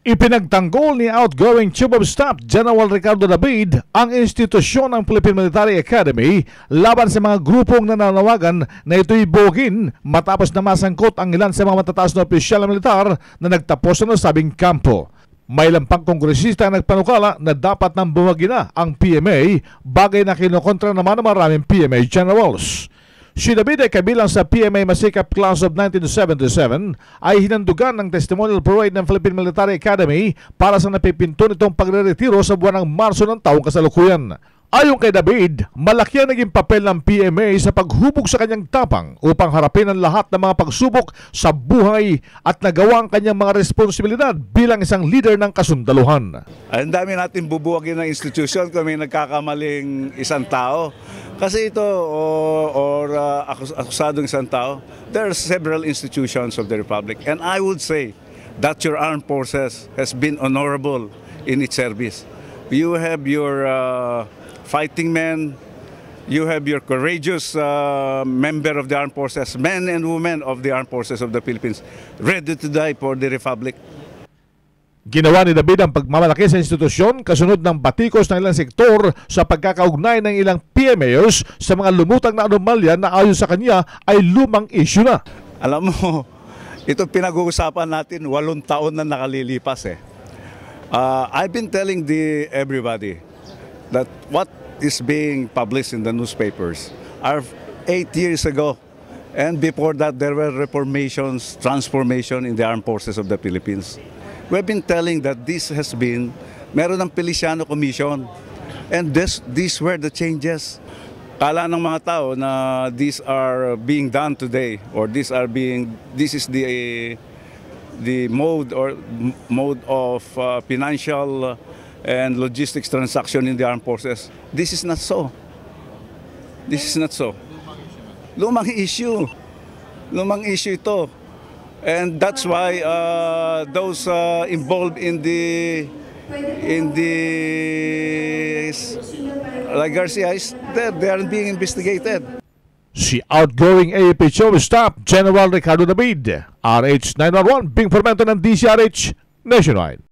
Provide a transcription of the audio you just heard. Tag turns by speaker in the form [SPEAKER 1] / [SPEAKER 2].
[SPEAKER 1] Ipinagtanggol ni outgoing Chief of Staff General Ricardo David ang institusyon ng Philippine Military Academy laban sa mga grupong nananawagan na ito'y bogin matapos na masangkot ang ilan sa mga matataas na opisyal na militar na nagtapos na sabing kampo. May ilang pang kongresista ang nagpanukala na dapat nang bumagi na ang PMA, bagay na kinukontra naman ng maraming PMA generals. Si David ay kabilang sa PMA Masikap Class of 1977 ay hinandugan ng testimonial parade ng Philippine Military Academy para sa napipinto nitong pagre-retiro sa buwan ng Marso ng taong kasalukuyan. Ayon kay David, malaki ang naging papel ng PMA sa paghubog sa kanyang tapang upang harapin ang lahat ng mga pagsubok sa buhay at nagawa ang kanyang mga responsibilidad bilang isang leader ng kasundaluhan.
[SPEAKER 2] Ang dami natin bubuwagin ng institusyon kung may nagkakamaling isang tao. Kasi ito, akusadong isang tao, there are several institutions of the Republic. And I would say that your armed forces has been honorable in its service. You have your fighting men, you have your courageous member of the armed forces, men and women of the armed forces of the Philippines, ready to die for the Republic.
[SPEAKER 1] Ginawa ni David ang pagmamalaki sa institusyon kasunod ng batikos ng ilang sektor sa pagkakaugnay ng ilang PMAs sa mga lumutang na anomalya na ayon sa kanya ay lumang issue na.
[SPEAKER 2] Alam mo, ito pinag-uusapan natin 8 taon na nakalilipas eh. I've been telling everybody that what is being published in the newspapers are 8 years ago. And before that, there were reformations, transformation in the armed forces of the Philippines. We've been telling that this has been, meron ng Feliciano Commission. And these were the changes. Kala ng mga tao na these are being done today, or this is the mode of financial and logistics transaction in the armed forces. This is not so. This is not so. Lumang issue. Lumang issue ito. And that's why those involved in the like Garcia is there. They are being investigated.
[SPEAKER 1] Si outgoing AFP Chief of Staff General Ricardo David, RH 911, Bing Formento ng DCRH Nationwide.